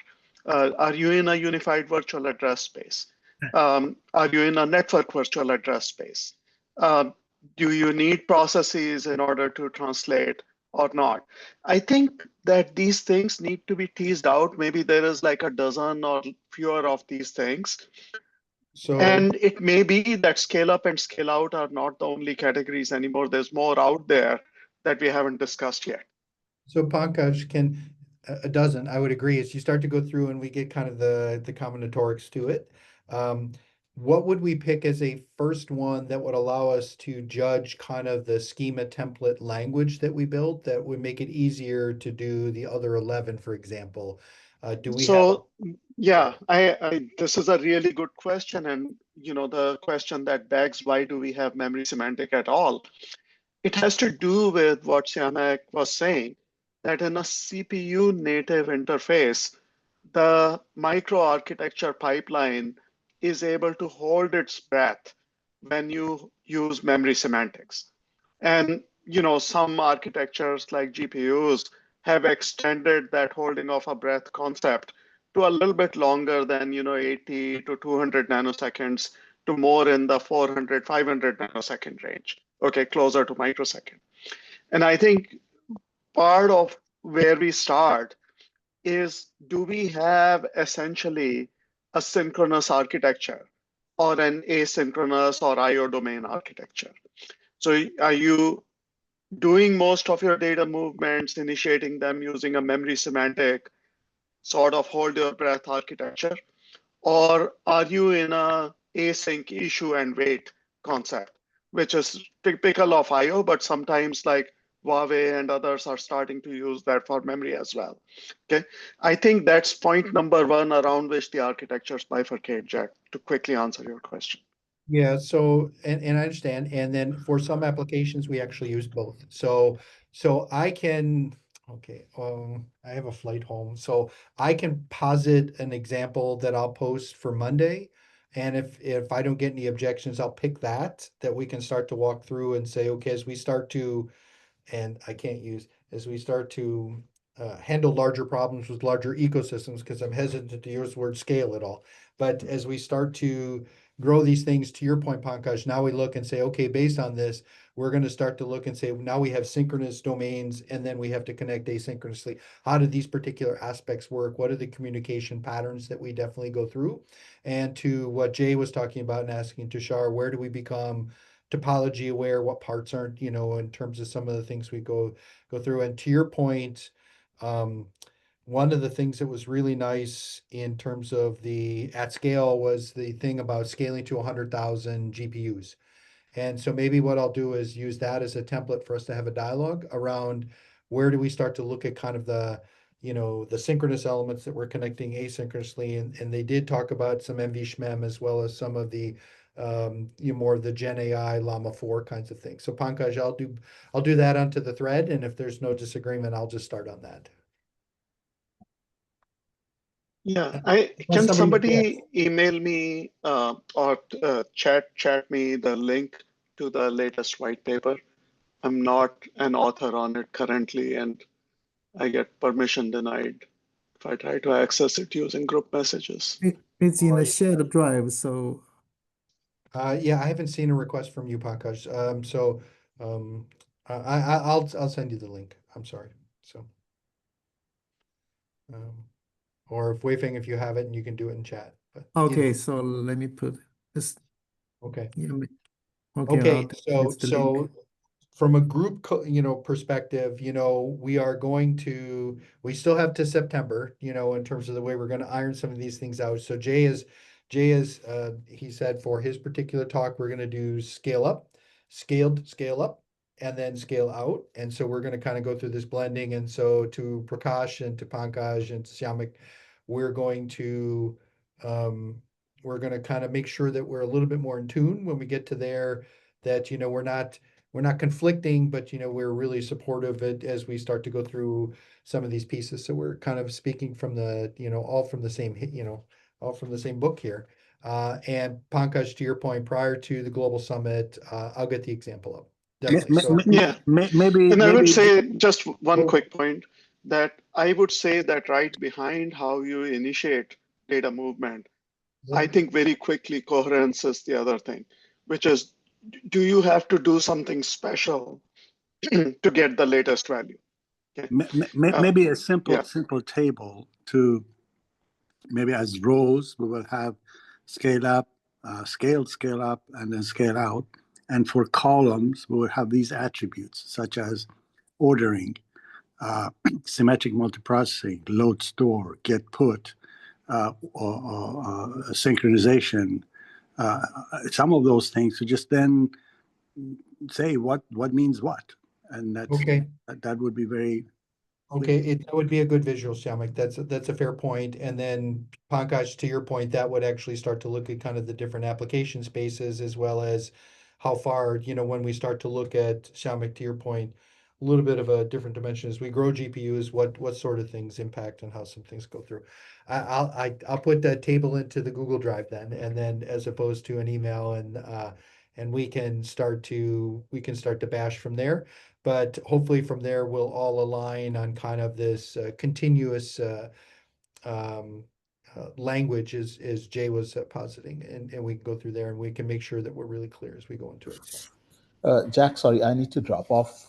Are you in a unified virtual address space? Are you in a network virtual address space? Do you need processes in order to translate or not? I think that these things need to be teased out. Maybe there is like a dozen or fewer of these things. So And it may be that scale up and scale out are not the only categories anymore. There's more out there that we haven't discussed yet. So Pankaj, can a dozen, I would agree, as you start to go through and we get kind of the combinatorics to it. What would we pick as a first one that would allow us to judge kind of the schema template language that we built that would make it easier to do the other 11, for example? Do we have? Yeah, this is a really good question. And the question that begs, why do we have memory semantic at all? It has to do with what Siamak was saying, that in a CPU native interface, the microarchitecture pipeline is able to hold its breath when you use memory semantics. And some architectures like GPUs have extended that holding of a breath concept to a little bit longer than 80 to 200 nanoseconds to more in the 400, 500 nanosecond range. Okay, closer to microsecond. And I think part of where we start is, do we have essentially a synchronous architecture or an asynchronous or IO domain architecture? So are you doing most of your data movements, initiating them using a memory semantic sort of hold your breath architecture? Or are you in a async issue and wait concept, which is typical of IO, but sometimes like Huawei and others are starting to use that for memory as well. Okay, I think that's point number one around which the architectures bifurcate, Jack, to quickly answer your question. Yeah, so and I understand. And then for some applications, we actually use both. So I can, okay, I have a flight home. So I can posit an example that I'll post for Monday. And if I don't get any objections, I'll pick that we can start to walk through and say, okay, as we start to, and I can't use, as we start to handle larger problems with larger ecosystems, because I'm hesitant to use the word scale at all. But as we start to grow these things, to your point, Pankaj, now we look and say, okay, based on this, we're going to start to look and say, now we have synchronous domains, and then we have to connect asynchronously. How do these particular aspects work? What are the communication patterns that we definitely go through? And to what Jay was talking about and asking Tushar, where do we become topology aware? What parts aren't, in terms of some of the things we go through? And to your point, one of the things that was really nice in terms of the at scale was the thing about scaling to 100,000 GPUs. And so maybe what I'll do is use that as a template for us to have a dialogue around where do we start to look at kind of the, the synchronous elements that we're connecting asynchronously. And they did talk about some MV-SHMEM as well as some of the more of the Gen AI Llama 4 kinds of things. So Pankaj, I'll do that onto the thread. And if there's no disagreement, I'll just start on that. Yeah, Unless can somebody objects. email me or chat me the link to the latest white paper? I'm not an author on it currently, and I get permission denied if I try to access it using group messages. It's in a shared drive, so Yeah, I haven't seen a request from you, Pankaj. I'll send you the link. I'm sorry. So, or if Weifeng, if you have it and you can do it in chat. But okay, so let me put this. Okay. Yeah, okay. Okay. It's the link. So from a group, perspective, we still have to September, in terms of the way we're going to iron some of these things out. So Jay is, he said for his particular talk, we're going to do scale up, scale up, and then scale out. And so we're going to kind of go through this blending. And so to Prakash and to Pankaj and to Siamak, we're going to kind of make sure that we're a little bit more in tune when we get to there, that, we're not conflicting, but, we're really supportive as we start to go through some of these pieces. So we're kind of speaking from the, all from the same book here. And Pankaj, to your point, prior to the global summit, I'll get the example up. Yeah. Maybe. And I would say just one quick point, that I would say that right behind how you initiate data movement I think very quickly coherence is the other thing, which is, do you have to do something special to get the latest value? Okay. Maybe a simple yeah. simple table to maybe as rows we will have scale up, scale up, and then scale out. And for columns, we will have these attributes such as ordering, symmetric multiprocessing, load store, get put, or synchronization. Some of those things to just then say what means what, and that would be very. Okay, that would be a good visual, Shamik. That's a fair point. And then Pankaj, to your point, that would actually start to look at kind of the different application spaces as well as how far, when we start to look at, Shamik, to your point, a little bit of a different dimension as we grow GPUs, what sort of things impact and how some things go through. I'll put that table into the Google Drive then, and then as opposed to an email, and we can start to bash from there. But hopefully from there, we'll all align on kind of this continuous language as Jay was positing, and we can go through there and we can make sure that we're really clear as we go into it. So. Jack, sorry, I need to drop off.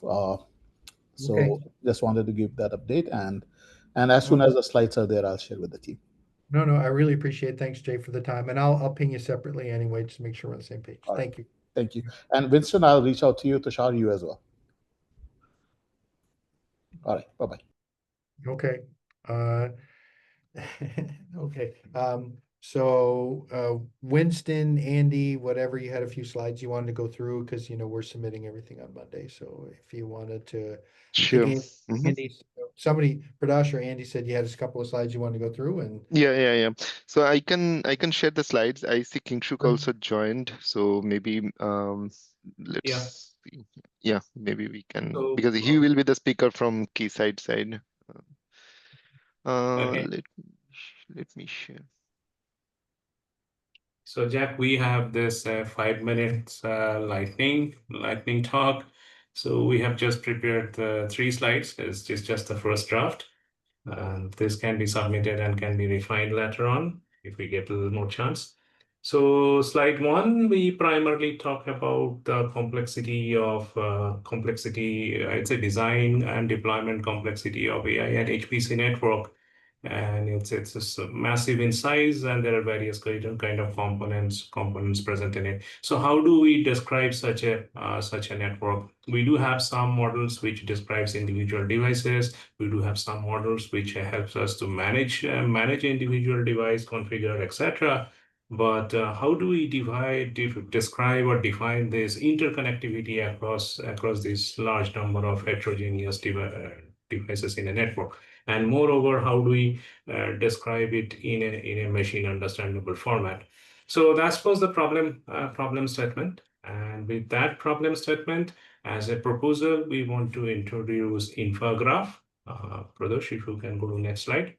So Okay. just wanted to give that update, and as soon as the slides are there, I'll share with the team. No, I really appreciate it. Thanks, Jay, for the time. And I'll ping you separately anyway, just to make sure we're on the same page. All right. Thank you. Thank you. And Winston, I'll reach out to you, Tushar, you as well. All right. Bye-bye. Okay. Okay. So Winston, Andy, whatever, you had a few slides you wanted to go through because we're submitting everything on Monday. So if you wanted to, Sure. Andy, somebody, Pradash or Andy said you had a couple of slides you wanted to go through, and Yeah. So I can share the slides. I see Kingshuk also joined. So maybe let's see. Yeah, maybe we can, because he will be the speaker from Keysight side. Okay. Let me share. So Jack, we have this 5 minutes lightning talk. So we have just prepared 3 slides. It's just the first draft. This can be submitted and can be refined later on if we get a little more chance. So slide 1, we primarily talk about the complexity of I'd say design and deployment complexity of AI and HPC network. And it's massive in size, and there are various kind of components present in it. So how do we describe such a network? We do have some models which describes individual devices. We do have some models which helps us to manage individual device, configure, etc. But how do we describe or define this interconnectivity across this large number of heterogeneous devices in a network? And moreover, how do we describe it in a machine understandable format? So that was the problem statement. And with that problem statement, as a proposal, we want to introduce infograph. Pradosh, if you can go to next slide.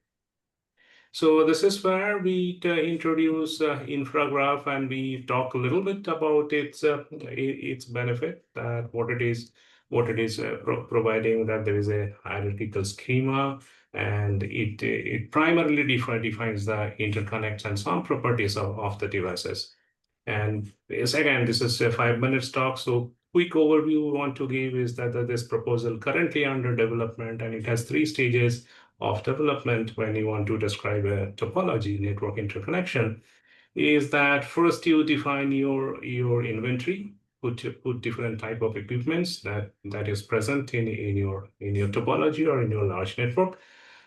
So this is where we introduce infograph, and we talk a little bit about its benefit, what it is providing, that there is a hierarchical schema, and it primarily defines the interconnects and some properties of the devices. And this is a 5 minutes talk. So quick overview we want to give is that this proposal currently under development, and it has 3 stages of development when you want to describe a topology network interconnection. Is that first you define your inventory, put different type of equipments that is present in your topology or in your large network.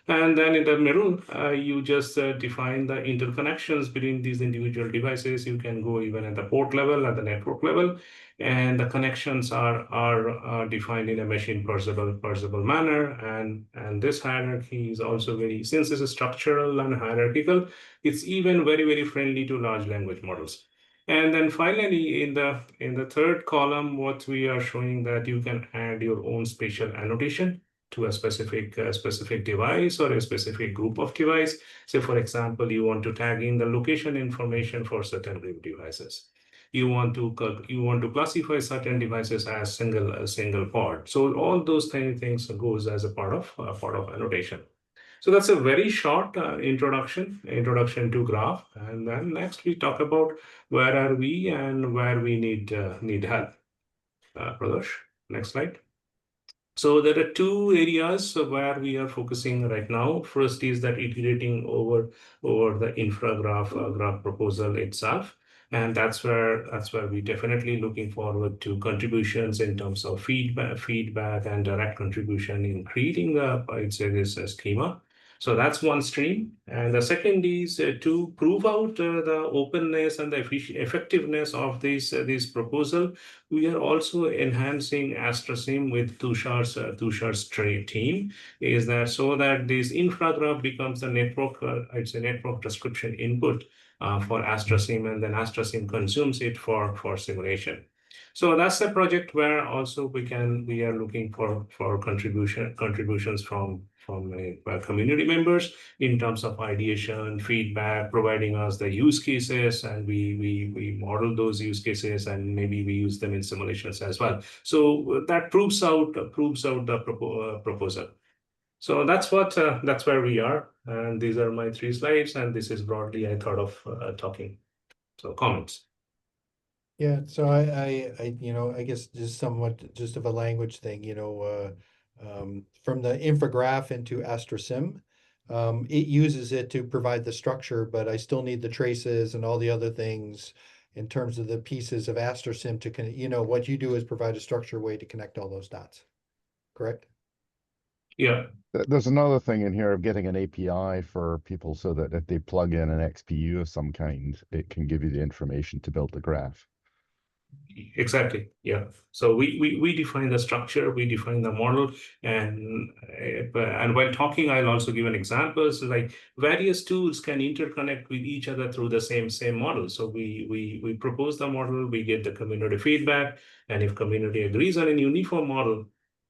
And then in the middle, you just define the interconnections between these individual devices. You can go even at the port level, at the network level, and the connections are defined in a machine parsable manner. And this hierarchy is also since this is structural and hierarchical, it's even very friendly to large language models. And then finally, in the third column, what we are showing that you can add your own spatial annotation to a specific device or a specific group of device. Say, for example, you want to tag in the location information for certain group devices. You want to classify certain devices as single pod. So all those things goes as a part of annotation. So that's a very short introduction to graph. And then next we talk about where are we and where we need help. Pradosh, next slide. So there are two areas where we are focusing right now. First is that iterating over the infra graph proposal itself. And that's where we definitely looking forward to contributions in terms of feedback and direct contribution in creating the, I'd say, this schema. So that's one stream. And the second is to prove out the openness and the effectiveness of this proposal. We are also enhancing AstraSim with Tushar's team. Is that so that this infragraph becomes the network, it's a network description input for AstraSim, and then AstraSim consumes it for simulation. So that's the project where also we are looking for contributions from community members in terms of ideation, feedback, providing us the use cases, and we model those use cases, and maybe we use them in simulations as well. So that proves out the proposal. So that's where we are, and these are my 3 slides, and this is broadly I thought of talking. So comments. Yeah, so I I guess just somewhat just of a language thing, from the infograph into AstraSim, it uses it to provide the structure, but I still need the traces and all the other things in terms of the pieces of AstraSim to what you do is provide a structured way to connect all those dots, correct? Yeah. There's another thing in here of getting an API for people so that if they plug in an XPU of some kind, it can give you the information to build the graph. Exactly. Yeah. So we define the structure, we define the model, and while talking, I'll also give an example. So like various tools can interconnect with each other through the same model. So we propose the model, we get the community feedback, and if community agrees on a uniform model,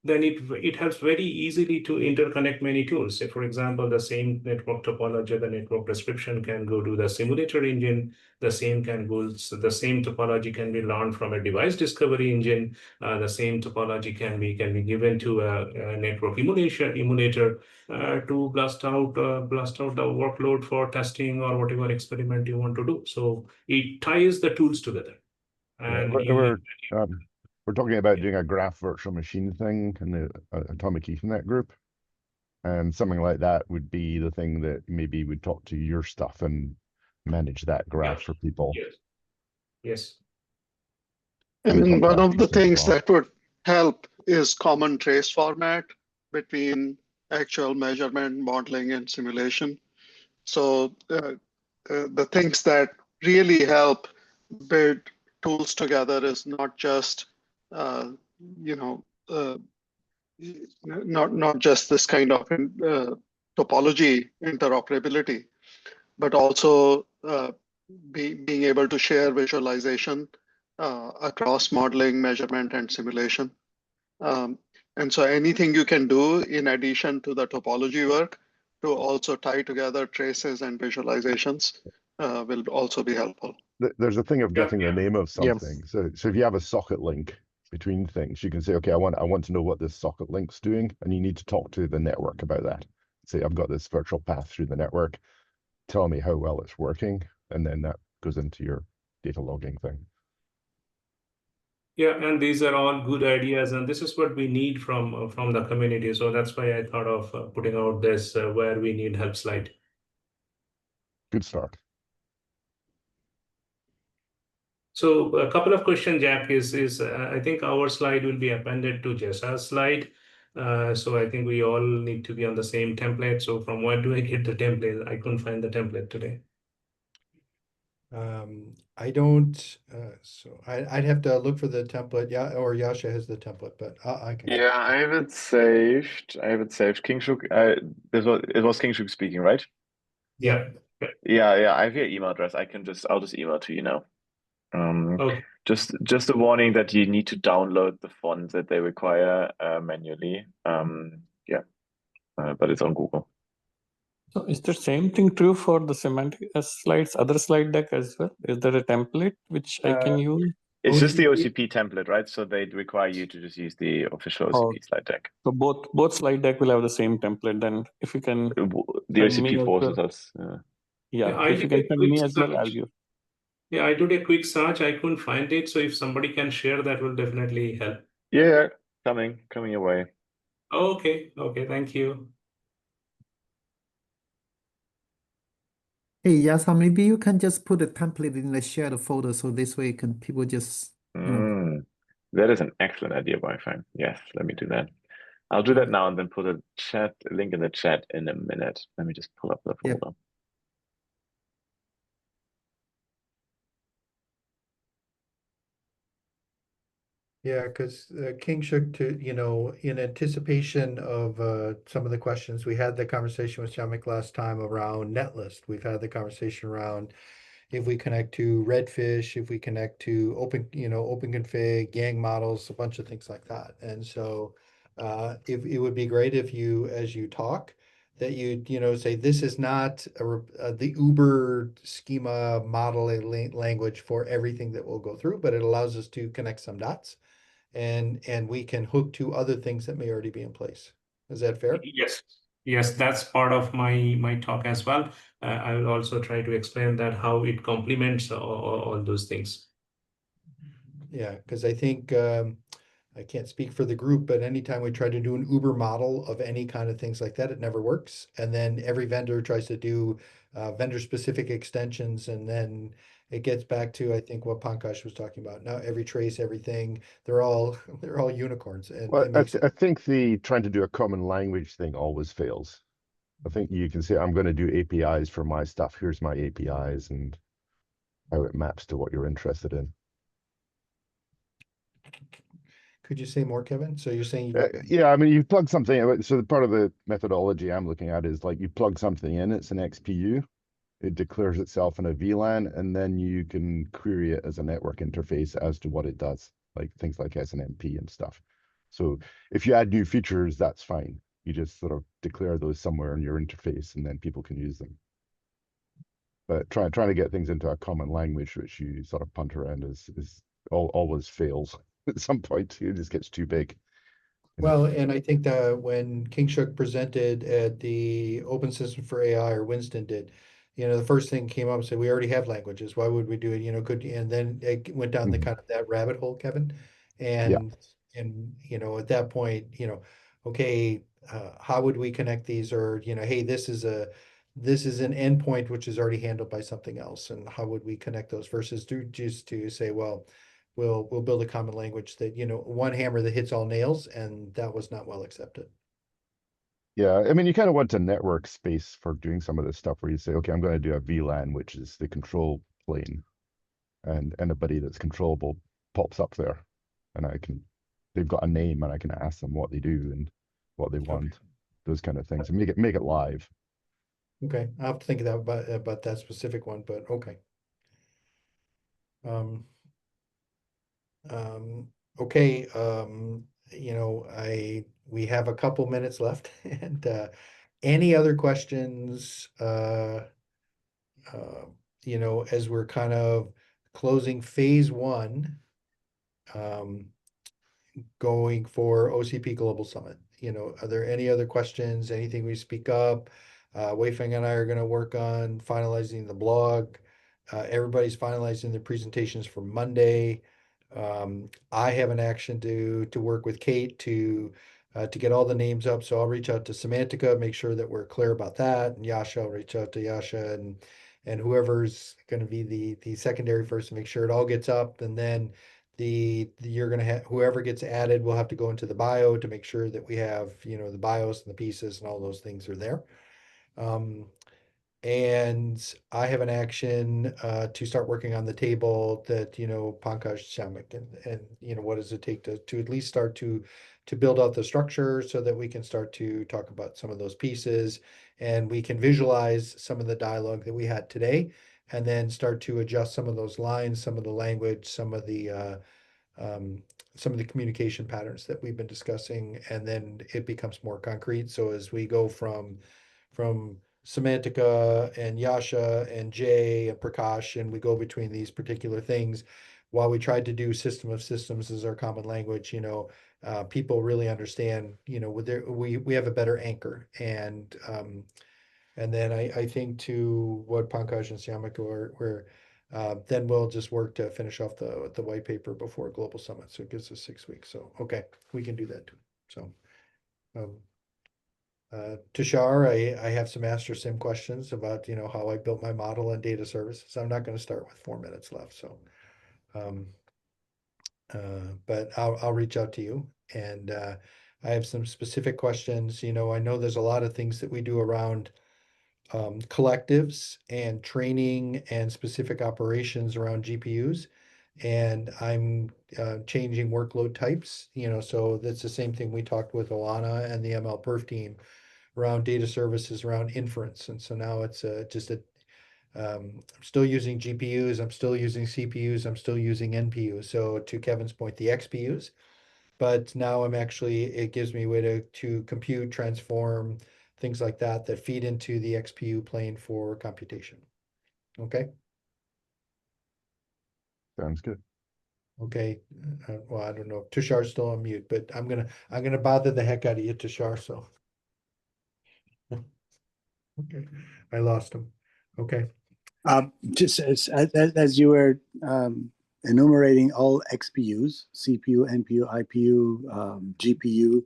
then it helps very easily to interconnect many tools. Say, for example, the same network topology, the network description can go to the simulator engine. The same topology can be learned from a device discovery engine. The same topology can be given to a network emulator to blast out the workload for testing or whatever experiment you want to do. So it ties the tools together. And we're talking about doing a graph virtual machine thing in the Atomic Ethernet group. And something like that would be the thing that maybe would talk to your stuff and manage that graph for people. Yes. And one of the things that would help is common trace format between actual measurement, modeling, and simulation. So the things that really help build tools together is not just not just this kind of topology interoperability, but also being able to share visualization across modeling, measurement, and simulation. And so anything you can do in addition to the topology work to also tie together traces and visualizations will also be helpful. There's a thing of getting the name of something. So if you have a socket link between things, you can say, okay, I want to know what this socket link's doing, and you need to talk to the network about that. Say, I've got this virtual path through the network. Tell me how well it's working, and then that goes into your data logging thing. Yeah, and these are all good ideas, and this is what we need from the community. So that's why I thought of putting out this where we need help slide. Good start. So a couple of questions, Jack, is I think our slide will be appended to Jessa's slide. So I think we all need to be on the same template. So from where do I get the template? I couldn't find the template today. I don't, so I'd have to look for the template. Yeah, or Yasha has the template, but I can. Yeah, I have it saved. Kingshuk, it was Kingshuk speaking, right? Yeah. Yeah. I have your email address. I'll just email to you now. Okay. Just a warning that you need to download the font that they require manually. But it's on Google. So is the same thing true for the semantic slides, other slide deck as well? Is there a template which I can use? It's just the OCP OCP template, right? So they require you to just use the official Oh. OCP slide deck. So both slide deck will have the same template. Then if you can The send me OCP as forces well. us. Yeah, I if you did can a send quick me as well, I'll search. use. Yeah, I did a quick search. I couldn't find it. So if somebody can share, that will definitely help. Yeah, coming your way. Okay, thank you. Hey, Yasa, maybe you can just put a template in the shared folder so this way people just, That is an excellent idea, Wi-Fi. Yes, let me do that. I'll do that now and then put a link in the chat in a minute. Let me just pull up the Yep. folder. Yeah, because King Shook, in anticipation of some of the questions, we had the conversation with Shamik last time around Netlist. We've had the conversation around if we connect to Redfish, if we connect to OpenConfig, Yang models, a bunch of things like that. And so if it would be great if you, as you talk, that you say this is not the Uber schema model language for everything that we'll go through, but it allows us to connect some dots. And we can hook to other things that may already be in place. Is that fair? Yes, that's part of my talk as well. I will also try to explain that how it complements all those things. Yeah, because I think I can't speak for the group, but anytime we try to do an Uber model of any kind of things like that, it never works. And then every vendor tries to do vendor-specific extensions, and then it gets back to, I think, what Pankaj was talking about. Now every trace, everything, they're all unicorns, and Well, it makes I think the trying to do a common language thing always fails. I think you can say, I'm going to do APIs for my stuff. Here's my APIs and how it maps to what you're interested in. Could you say more, Kevin? So you're saying yeah, I mean, you plug something. So the part of the methodology I'm looking at is like you plug something in, it's an XPU, it declares itself in a VLAN, and then you can query it as a network interface as to what it does, like things like SNMP and stuff. So if you add new features, that's fine. You just sort of declare those somewhere in your interface, and then people can use them. But trying to get things into a common language, which you sort of punt around, is always fails. At some point, it just gets too big. Well, and I think that when King Shook presented at the Open System for AI, or Winston did, the first thing came up and said, we already have languages. Why would we do it? And then it went down the kind of that rabbit hole, Kevin. And at that point, okay, how would we connect these? Or, hey, this is an endpoint which is already handled by something else. And how would we connect those versus just to say, well, we'll build a common language that, one hammer that hits all nails, and that was not well accepted. Yeah, I mean, you kind of want a network space for doing some of this stuff where you say, okay, I'm going to do a VLAN, which is the control plane, and anybody that's controllable pops up there, and they've got a name, and I can ask them what they do and what they want, those kind of things, and make it live. Okay, I'll have to think of that about that specific one, but okay. Okay, we have a couple minutes left, and any other questions? As we're kind of closing phase one, going for OCP Global Summit. Are there any other questions? Anything we speak up? Weifeng and I are going to work on finalizing the blog. Everybody's finalizing their presentations for Monday. I have an action to work with Kate to get all the names up. So I'll reach out to Semantica, make sure that we're clear about that. And Yasha, I'll reach out to Yasha and whoever's going to be the secondary person, make sure it all gets up. And then you're going to have whoever gets added will have to go into the bio to make sure that we have, the bios and the pieces and all those things are there. And I have an action to start working on the table that, Pankaj, Shamik, and what does it take to at least start to build out the structure so that we can start to talk about some of those pieces, and we can visualize some of the dialogue that we had today, and then start to adjust some of those lines, some of the language, some of the communication patterns that we've been discussing, and then it becomes more concrete. So as we go from Semantica and Yasha and Jay and Prakash, and we go between these particular things, while we tried to do system of systems as our common language, people really understand, we have a better anchor. And then I think to what Pankaj and Siamak were, then we'll just work to finish off the white paper before Global Summit. So it gives us 6 weeks. So, okay, we can do that too. So, Tushar, I have some Master Sim questions about, how I built my model and data services. I'm not going to start with 4 minutes left. So, but I'll reach out to you, and I have some specific questions. I know there's a lot of things that we do around collectives and training and specific operations around GPUs. And I'm changing workload types, so that's the same thing we talked with Alana and the ML Perf team around data services, around inference. And so now it's I'm still using GPUs, I'm still using CPUs, I'm still using NPUs. So to Kevin's point, the XPUs, but now it gives me a way to compute, transform, things like that feed into the XPU plane for computation. Okay. Sounds good. Okay. Well, I don't know. Tushar's still on mute, but I'm gonna bother the heck out of you, Tushar. So. Okay, I lost him. Okay. Just as you were enumerating all XPUs, CPU, NPU, IPU, GPU,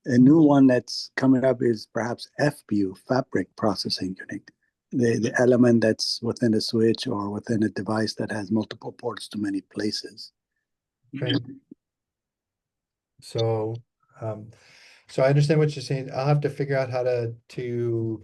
a new one that's coming up is perhaps FPU, Fabric Processing Unit, the element that's within a switch or within a device that has multiple ports to many places. Okay. So, so I understand what you're saying. I'll have to figure out how to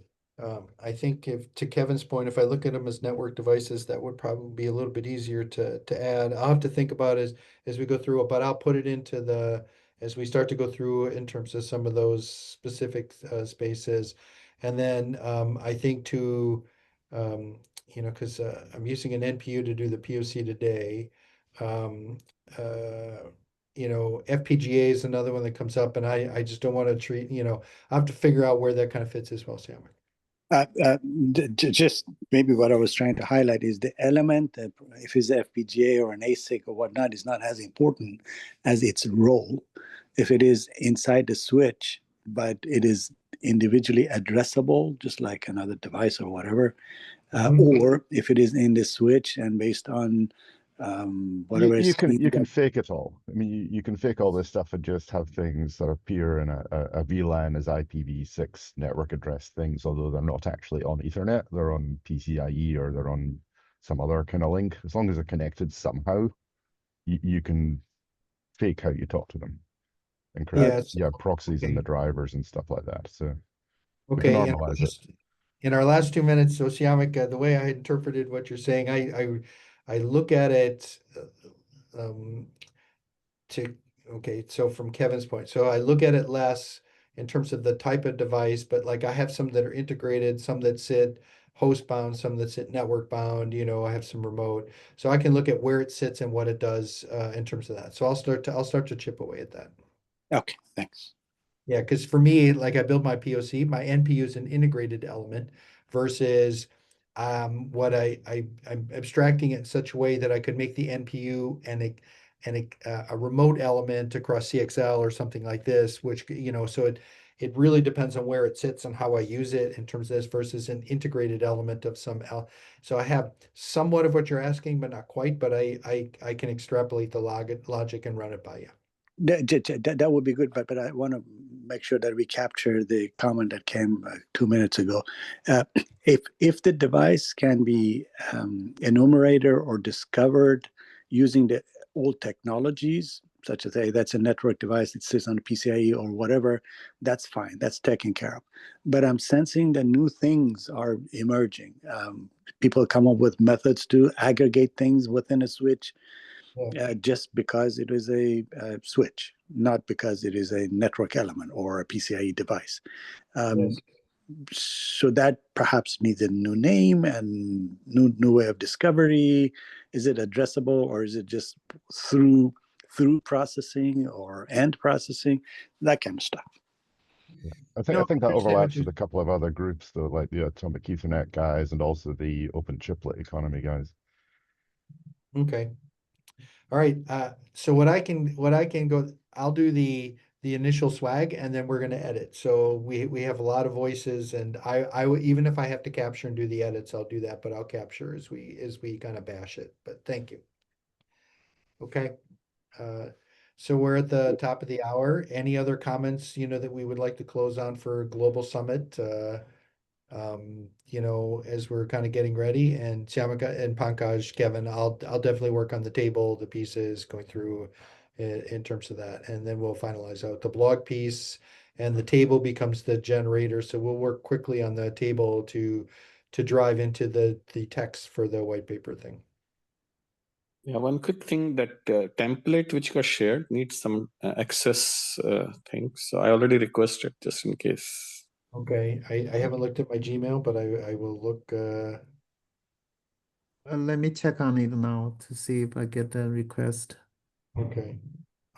I think to Kevin's point, if I look at them as network devices, that would probably be a little bit easier to add. I'll have to think about it as we go through it, but I'll put it into as we start to go through in terms of some of those specific spaces. And then I think because I'm using an NPU to do the POC today. FPGA is another one that comes up, and I just don't want to treat, I have to figure out where that kind of fits as well, Sam. Just maybe what I was trying to highlight is the element, if it's FPGA or an ASIC or whatnot, is not as important as its role. If it is inside the switch, but it is individually addressable, just like another device or whatever, or if it is in the switch and based on whatever you can fake it all. I mean, you can fake all this stuff and just have things that appear in a VLAN as IPv6 network address things, although they're not actually on Ethernet. They're on PCIe or they're on some other kind of link. As long as they're connected somehow, you can fake how you talk to them and create proxies in the drivers and stuff like that. So we can normalize it. In our last 2 minutes, so Siamak, the way I interpreted what you're saying, I look at it so from Kevin's point, so I look at it less in terms of the type of device, but like I have some that are integrated, some that sit host bound, some that sit network bound, I have some remote. So I can look at where it sits and what it does in terms of that. So I'll start to chip away at that. Okay, thanks. Yeah, because for me, like I build my POC, my NPU is an integrated element versus what I'm abstracting it in such a way that I could make the NPU and a remote element across CXL or something like this, which, so it really depends on where it sits and how I use it in terms of this versus an integrated element of some So I have somewhat of what you're asking, but not quite, but I can extrapolate the logic and run it by you. That would be good, but I want to make sure that we capture the comment that came 2 minutes ago. If the device can be enumerated or discovered using the old technologies, such as that's a network device that sits on a PCIe or whatever, that's fine. That's taken care of. But I'm sensing that new things are emerging. People come up with methods to aggregate things within a switch. Just because it is a switch, not because it is a network element or a PCIe device. So that perhaps needs a new name and new way of discovery. Is it addressable or is it just through processing or end processing? That kind of stuff. I think that overlaps with a couple of other groups, though, like the Atomic Ethernet guys and also the Open Chiplet Economy guys. Okay. All right, so what I can go, I'll do the initial swag and then we're gonna edit. So we have a lot of voices and even if I have to capture and do the edits, I'll do that, but I'll capture as we kind of bash it, but thank you. Okay, so we're at the top of the hour. Any other comments, that we would like to close on for Global Summit? As we're kind of getting ready, and Shyamaka and Pankaj, Kevin, I'll definitely work on the table, the pieces, going through in terms of that, and then we'll finalize out the blog piece, and the table becomes the generator. So we'll work quickly on the table to drive into the text for the white paper thing. Yeah, one quick thing, that template which got shared needs some access things. So I already requested just in case. Okay, I haven't looked at my Gmail, but I will look. Let me check on it now to see if I get a request. Okay,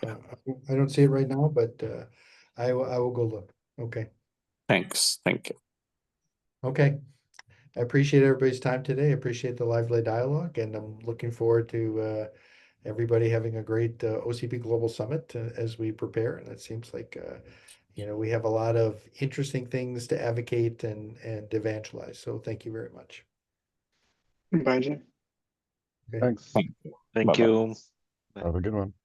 I don't see it right now, but I will go look. Okay. Thanks. Thank you. Okay. I appreciate everybody's time today. I appreciate the lively dialogue, and I'm looking forward to everybody having a great OCP Global Summit as we prepare. And it seems like we have a lot of interesting things to advocate and evangelize. So thank you very much. Bye, Jay. Okay. Thanks. Thank you. Have a good one.